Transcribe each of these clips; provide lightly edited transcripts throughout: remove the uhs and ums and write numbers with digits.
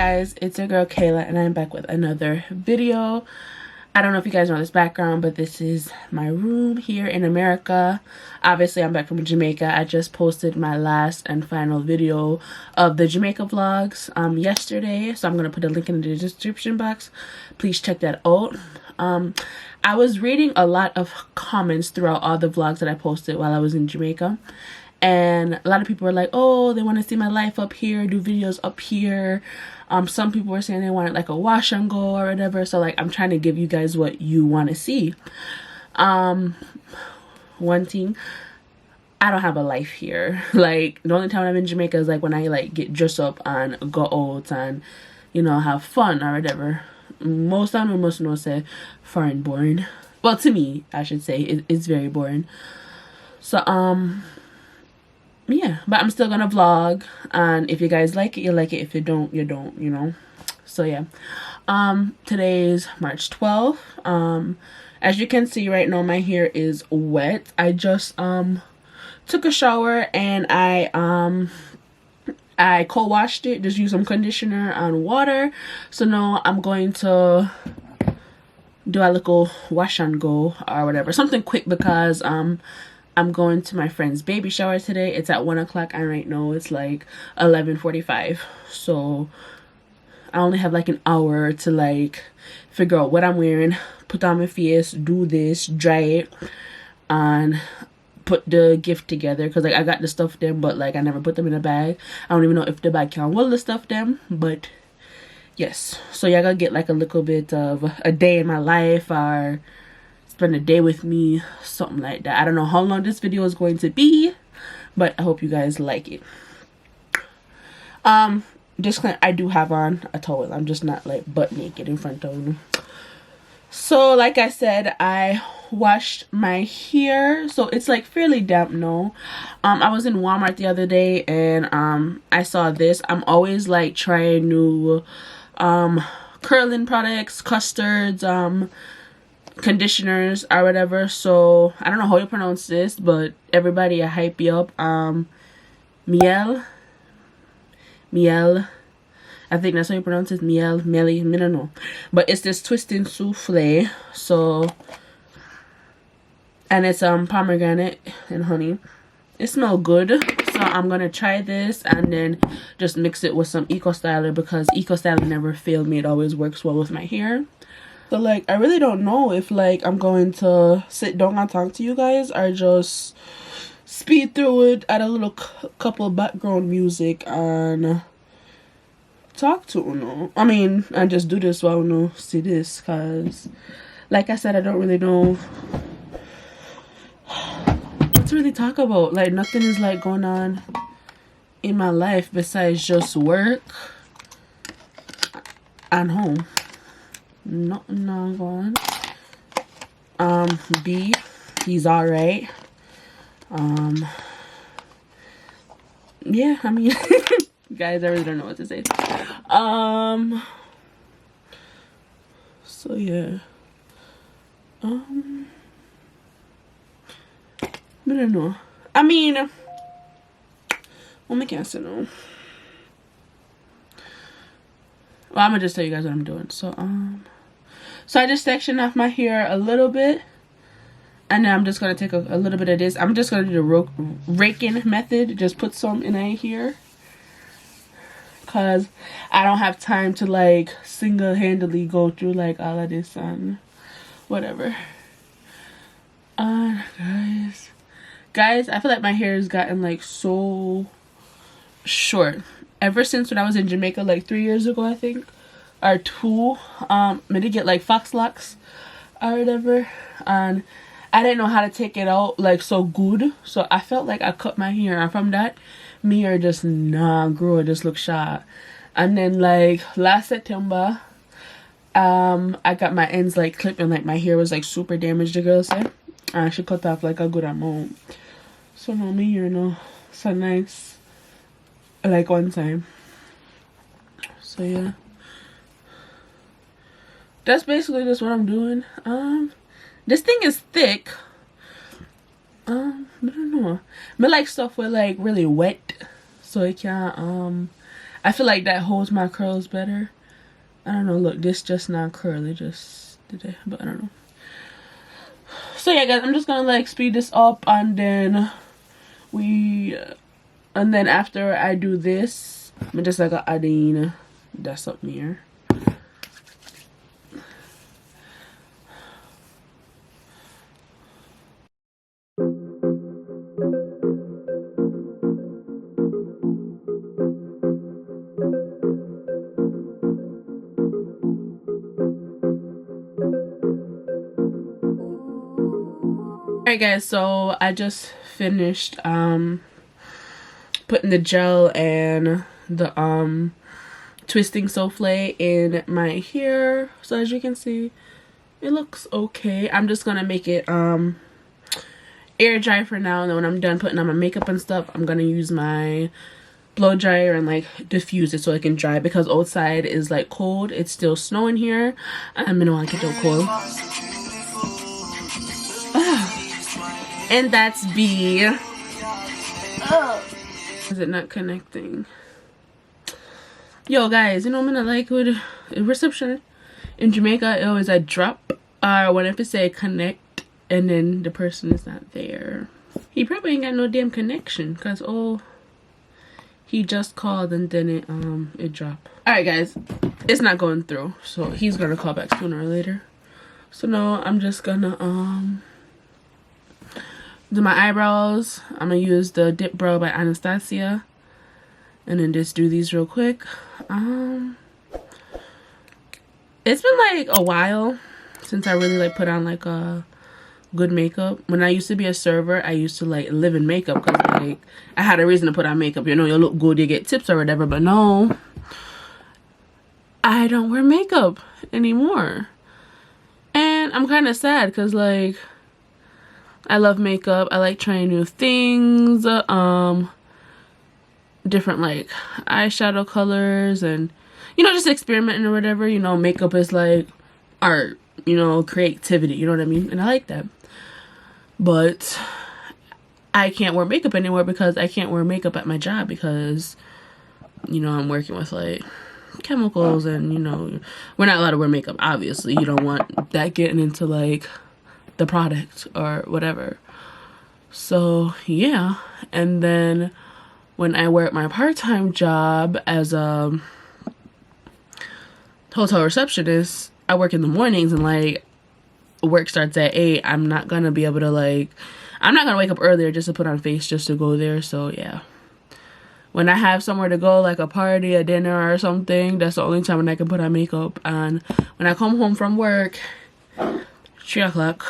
guys, it's your girl Kayla and I'm back with another video. I don't know if you guys know this background, but this is my room here in America. Obviously I'm back from Jamaica. I just posted my last and final video of the Jamaica vlogs yesterday, so I'm gonna put a link in the description box. Please check that out. I was reading a lot of comments throughout all the vlogs that I posted while I was in Jamaica. And a lot of people were like, oh, they want to see my life up here, do videos up here. Some people were saying they wanted like a wash and go or whatever. So like I'm trying to give you guys what you want to see. One thing, I don't have a life here. Like the only time I'm in Jamaica is like when I like get dressed up and go out and, you know, have fun or whatever. Most time we must know say foreign boring. Well, to me, I should say it's very boring. So yeah, but I'm still gonna vlog, and if you guys like it, you like it. If you don't, you don't, you know. So yeah, today is March 12th. As you can see right now, my hair is wet. I just took a shower and I co-washed it, just used some conditioner and water. So now I'm going to do a little wash and go or whatever, something quick, because I'm going to my friend's baby shower today. It's at 1 o'clock and right now it's like 11:45. So I only have like an hour to like figure out what I'm wearing, put on my face, do this, dry it, and put the gift together. Because like I got the stuff them, but like I never put them in a bag. I don't even know if the bag can hold the stuff them, but yes. So y'all gonna get like a little bit of a day in my life, or spend a day with me, something like that. I don't know how long this video is going to be, but I hope you guys like it. Disclaimer, I do have on a towel. I'm just not like butt naked in front of you. So like I said, I washed my hair, so it's like fairly damp now. I was in Walmart the other day and I saw this. I'm always like trying new curling products, custards, conditioners or whatever. So I don't know how you pronounce this, but everybody I hype you up. Miel, I think that's how you pronounce it. Miel, Melly, I don't know, but it's this twisting souffle. So, and it's pomegranate and honey. It smells good, so I'm gonna try this and then just mix it with some Eco Styler, because Eco Styler never failed me. It always works well with my hair. So like I really don't know if like I'm going to sit down and talk to you guys or just speed through it, add a little couple background music and talk to Uno. I mean, and just do this while Uno see this, because like I said, I don't really know what to really talk about. Like nothing is like going on in my life besides just work and home. Nothing not going. B, he's alright. Yeah, I mean guys, I really don't know what to say. So yeah. I don't know. I mean, what can I say now? Well, I'm gonna just tell you guys what I'm doing. So I just sectioned off my hair a little bit, and then I'm just gonna take a little bit of this. I'm just gonna do the raking method. Just put some in here, cause I don't have time to like single-handedly go through like all of this and whatever. Guys, I feel like my hair has gotten like so short ever since when I was in Jamaica like 3 years ago, I think, or 2. I did get like fox locks or whatever, and I didn't know how to take it out like so good, so I felt like I cut my hair, and from that my hair just grew. It just looked short. And then like last September I got my ends like clipped, and like my hair was like super damaged, the girl said, and I should cut off like a good amount. So now my hair now so nice like one time. So yeah, that's basically just what I'm doing. This thing is thick. I don't know. I like stuff with like really wet, so it can't I feel like that holds my curls better. I don't know. Look, this just not curly. Just did it, but I don't know. So yeah, guys, I'm just gonna like speed this up, and then after I do this, I'm just like adding that's up here. Alright guys, so I just finished putting the gel and the twisting souffle in my hair. So as you can see, it looks okay. I'm just gonna make it air dry for now, and then when I'm done putting on my makeup and stuff, I'm gonna use my blow dryer and like diffuse it so it can dry, because outside is like cold. It's still snowing here. I don't want to get so cold. And that's B. Oh. Is it not connecting? Yo guys, you know, I'm gonna like with reception in Jamaica, it always a drop, or when if it say connect and then the person is not there. He probably ain't got no damn connection, cause oh, he just called and then it dropped. Alright guys, it's not going through, so he's gonna call back sooner or later. So now I'm just gonna do my eyebrows. I'm gonna use the Dip Brow by Anastasia, and then just do these real quick. It's been like a while since I really like put on like a good makeup. When I used to be a server, I used to like live in makeup because like I had a reason to put on makeup. You know, you look good, you get tips or whatever. But no, I don't wear makeup anymore, and I'm kind of sad because like I love makeup. I like trying new things, different like eyeshadow colors, and you know, just experimenting or whatever. You know, makeup is like art, you know, creativity, you know what I mean? And I like that. But I can't wear makeup anymore because I can't wear makeup at my job because, you know, I'm working with like chemicals, and you know, we're not allowed to wear makeup. Obviously, you don't want that getting into like the product or whatever. So yeah, and then when I work my part-time job as a hotel receptionist, I work in the mornings, and like work starts at 8. I'm not gonna be able to like, I'm not gonna wake up earlier just to put on face just to go there. So yeah, when I have somewhere to go, like a party, a dinner or something, that's the only time when I can put on makeup. And when I come home from work, 3 o'clock,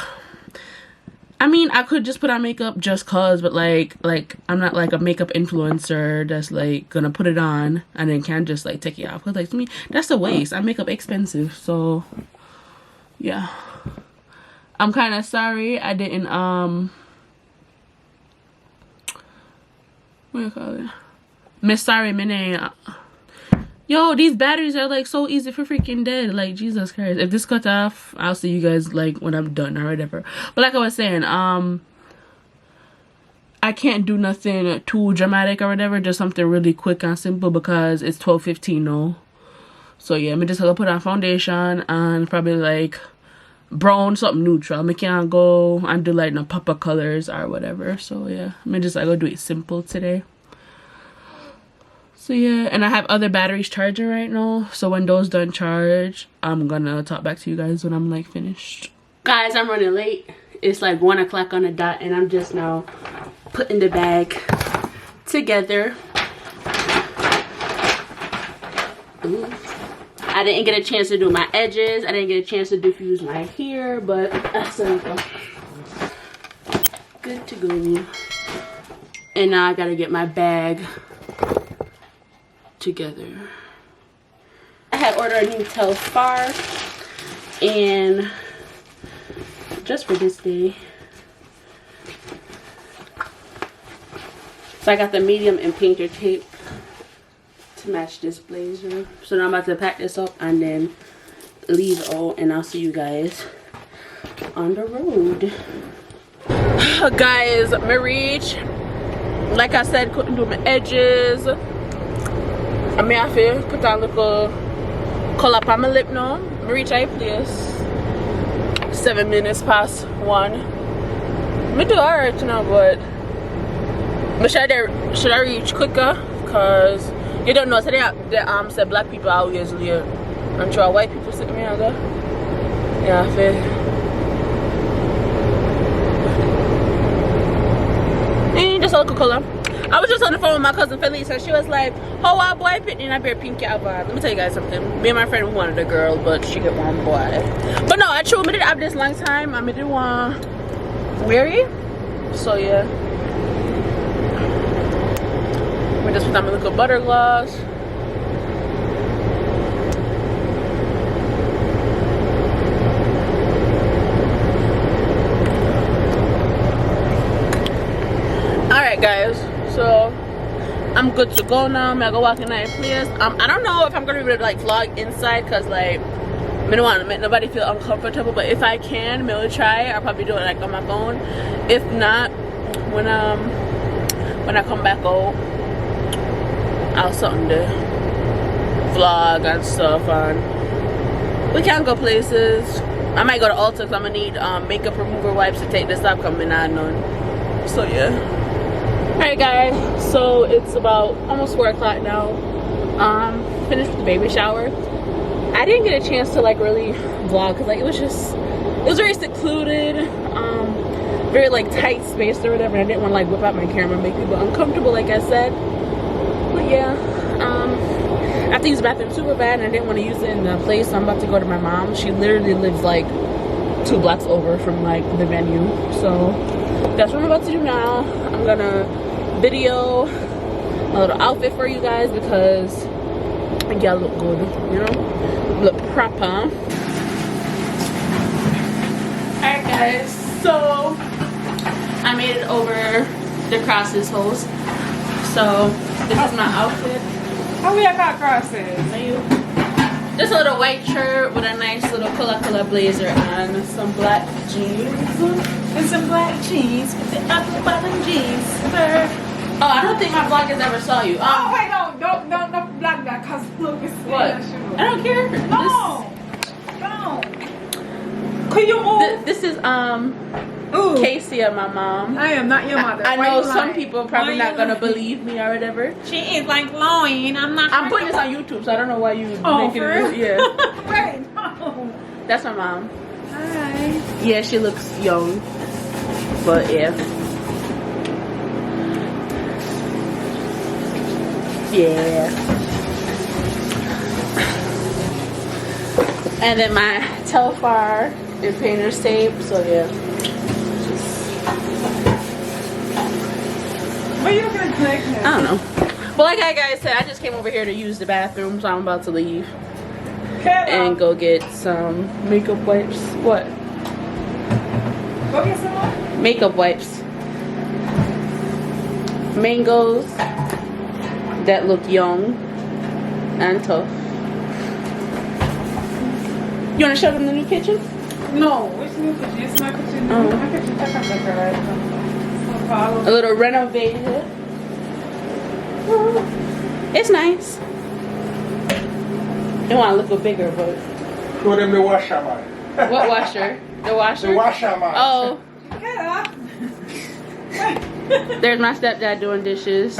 I mean, I could just put on makeup just cause, but like I'm not like a makeup influencer that's like gonna put it on and then can't just like take it off. Cause like to me, that's a waste. I makeup expensive, so yeah. I'm kind of sorry I didn't what do you call it? Miss Sorry Minnie. Yo, these batteries are like so easy for freaking dead. Like Jesus Christ. If this cuts off, I'll see you guys like when I'm done or whatever. But like I was saying, I can't do nothing too dramatic or whatever. Just something really quick and simple because it's 12:15 now. So yeah, I'm just gonna put on foundation and probably like brown, something neutral. I can't go and do like no pop-up colors or whatever. So yeah, I'm just like gonna do it simple today. So yeah, and I have other batteries charging right now, so when those done charge, I'm gonna talk back to you guys when I'm like finished. Guys, I'm running late. It's like 1 o'clock on the dot, and I'm just now putting the bag together. Ooh. I didn't get a chance to do my edges. I didn't get a chance to diffuse my hair, but that's good to go. And now I gotta get my bag together. I had ordered a new Telfar, and just for this day. So I got the medium and painter tape to match this blazer. So now I'm about to pack this up and then leave all, and I'll see you guys on the road. Guys, me reach. Like I said, couldn't do my edges. I mean, I feel put that little color on my lip now. I reach a place 7 minutes past 1. I do alright, you know, but should I reach quicker? Cause you don't know, so they said black people are always late. I'm sure white people sit me out there. Yeah, I feel. Just a little color. I was just on the phone with my cousin Felice and she was like, "Oh, our boy picking and I bear pink out vibe." Let me tell you guys something. Me and my friend wanted a girl, but she got one boy. But no, I truly did have this long time. I didn't want weary. So yeah. We just put on my little butter gloss. Alright guys, so I'm good to go now. I'm gonna go walk in that place. I don't know if I'm gonna be able to like vlog inside because like I don't want to make nobody feel uncomfortable, but if I can, maybe try. I'll probably do it like on my phone. If not, when I come back out, I'll something to vlog and stuff, and we can go places. I might go to Ulta because I'm gonna need makeup remover wipes to take this off coming on none. So yeah. Alright guys, so it's about almost 4 o'clock now. Finished with the baby shower. I didn't get a chance to like really vlog because like it was very secluded, very like tight spaced or whatever, and I didn't want to like whip out my camera and make people uncomfortable like I said. But yeah, I have to use the bathroom super bad and I didn't want to use it in the place, so I'm about to go to my mom. She literally lives like 2 blocks over from like the venue, so that's what I'm about to do now. I'm gonna video a little outfit for you guys because y'all look good, you know, look proper. Alright guys, so I made it over the Crosses house. So this is my outfit. Oh, we got Crosses. Are you? Just a little white shirt with a nice little color blazer and some black jeans. And some black jeans with the upper bottom jeans. Oh, I don't think my vloggers ever saw you. Oh wait, no, don't black, cause look, it's what? I don't care. No, could you move? This is Ooh. Casey and my mom. I am not your mother. I know some people probably not gonna believe me or whatever. She is like glowing. I'm putting this on YouTube, so I don't know why you making it. Yeah. Wait, no. That's my mom. Hi. Yeah, she looks young, but yeah. Yeah. And then my Telfar and painter's tape, so yeah. What are you gonna click now? I don't know. But like I guys said, I just came over here to use the bathroom, so I'm about to leave. And go get some makeup wipes. What? Go get some more? Makeup wipes. Mangoes that look young and tough. You want to show them the new kitchen? No, which new kitchen? It's my kitchen. My kitchen. A little renovated. It's nice. They want to look a little bigger, but. Show them the washer, man. What washer? The washer? The washer, man. Oh. Get up. There's my stepdad doing dishes.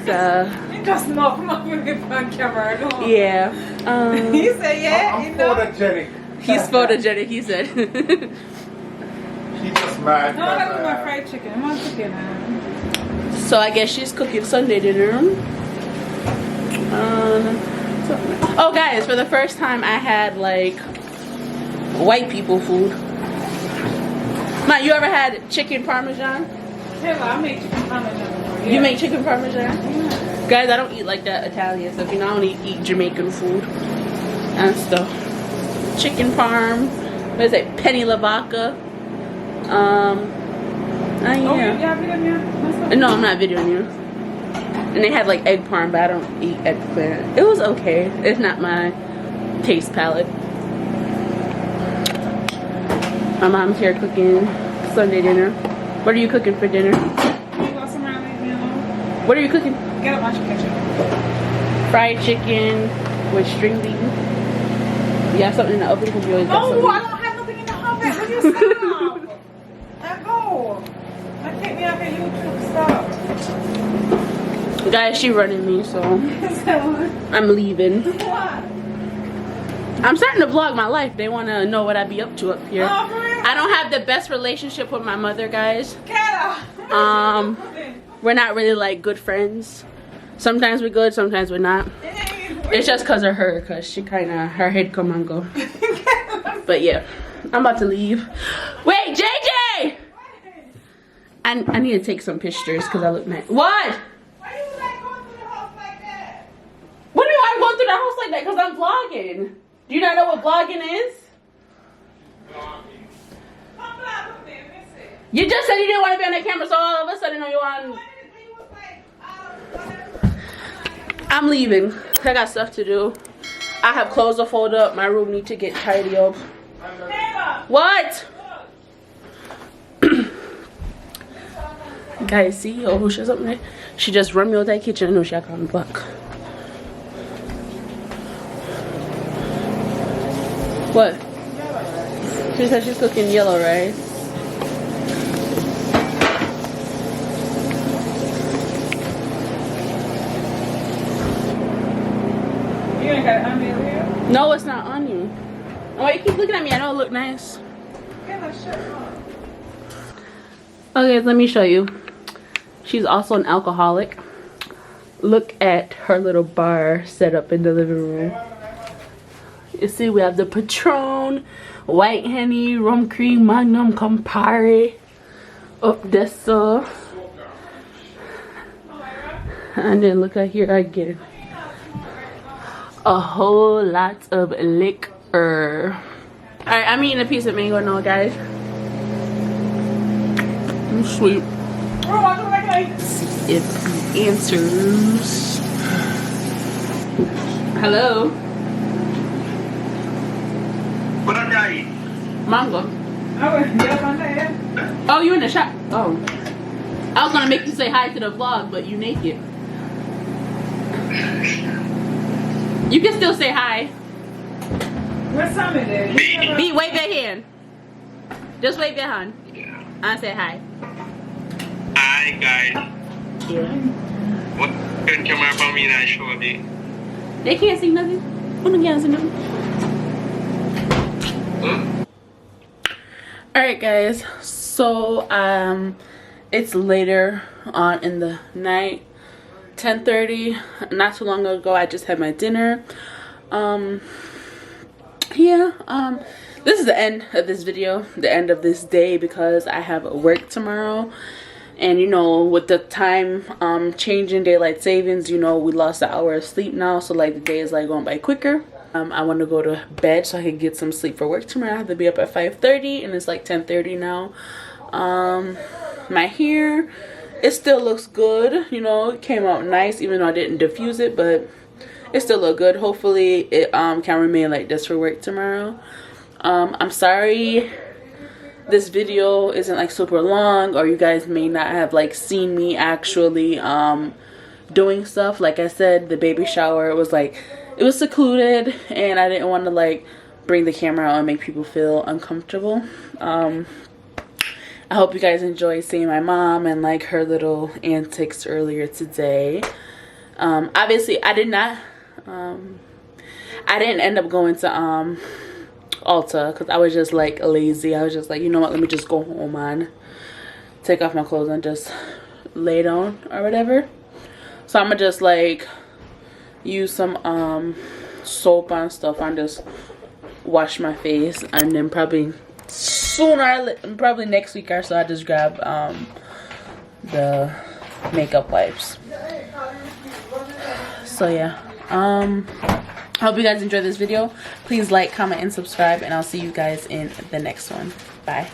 So. You just know, come on with the on camera. No. Yeah. He said, yeah. I'm photogenic. He's photogenic, he said. He's just mad. No, I got my fried chicken. I want chicken. So I guess she's cooking Sunday dinner. Oh guys, for the first time I had like white people food. Ma, you ever had chicken parmesan? Taylor, I made chicken parmesan before. Yeah. You make chicken parmesan? Yeah. Guys, I don't eat like that Italian stuff. You know, I only eat Jamaican food and stuff. Chicken parm. What is it? Penny lavaca. Oh, yeah. you have it in there? No, I'm not videoing you. And they had like egg parm, but I don't eat eggplant. It was okay. It's not my taste palette. My mom's here cooking Sunday dinner. What are you cooking for dinner? You want some Riley, you know? What are you cooking? Get up, my chicken. Fried chicken with string bean. You have something in the oven because you always got No, something. I don't have nothing in the oven. Will you stop? Let go. Don't take me off your YouTube. Stop. Guys, she running me, so I'm leaving. What? I'm starting to vlog my life. They want to know what I be up to up here. Oh, for real? I don't have the best relationship with my mother, guys. Kayla. We're not really like good friends. Sometimes we're good, sometimes we're not. It's just because of her, because she kind of, her head come and go. But yeah, I'm about to leave. Wait, JJ! I need to take some pictures because I look nice. What? Why you like going through the house like that? What do I go through the house like that? Because I'm vlogging. Do you not know what vlogging is? Come vlog with me. Let me see. You just said you didn't want to be on the camera, so all of a sudden you want. I'm leaving. I got stuff to do. I have clothes to fold up. My room needs to get tidy up. What? Guys, see? Oh, she's up there. She just run me out that kitchen. I know she come back. What? She said she's cooking yellow rice. You ain't got it on me over here? No, it's not on you. Oh, you keep looking at me. I know it look nice. Kayla, shut up. Okay, let me show you. She's also an alcoholic. Look at her little bar set up in the living room. You see, we have the Patron, White Henny, Rum Cream, Magnum, Campari, up this and then look at here again. A whole lot of liquor. Alright, I'm eating a piece of mango now, guys. It's sweet. See if he answers. Hello. What up, Daddy? Mango. Oh, you in the shop? Oh. I was gonna make you say hi to the vlog, but you naked. You can still say hi. Where's Sammy there? B, wave your hand. Just wave your hand. And say hi. Hi, guys. Yeah. What can come up on me and show me? They can't see nothing. Who can't see nothing? Alright guys, so it's later on in the night, 10:30. Not too long ago I just had my dinner. This is the end of this video, the end of this day, because I have work tomorrow. And you know, with the time changing, daylight savings, you know, we lost an hour of sleep now, so like the day is like going by quicker. I want to go to bed so I can get some sleep for work tomorrow. I have to be up at 5:30 and it's like 10:30 now. My hair, it still looks good, you know, it came out nice even though I didn't diffuse it, but it still look good. Hopefully it can remain like this for work tomorrow. I'm sorry this video isn't like super long, or you guys may not have like seen me actually doing stuff. Like I said, the baby shower was like, it was secluded and I didn't want to like bring the camera out and make people feel uncomfortable. I hope you guys enjoyed seeing my mom and like her little antics earlier today. Obviously I didn't end up going to Ulta because I was just like lazy. I was just like, you know what, let me just go home and take off my clothes and just lay down or whatever. So I'm gonna just like use some soap and stuff and just wash my face, and then probably probably next week or so I just grab the makeup wipes. So yeah, I hope you guys enjoyed this video. Please like, comment, and subscribe, and I'll see you guys in the next one. Bye.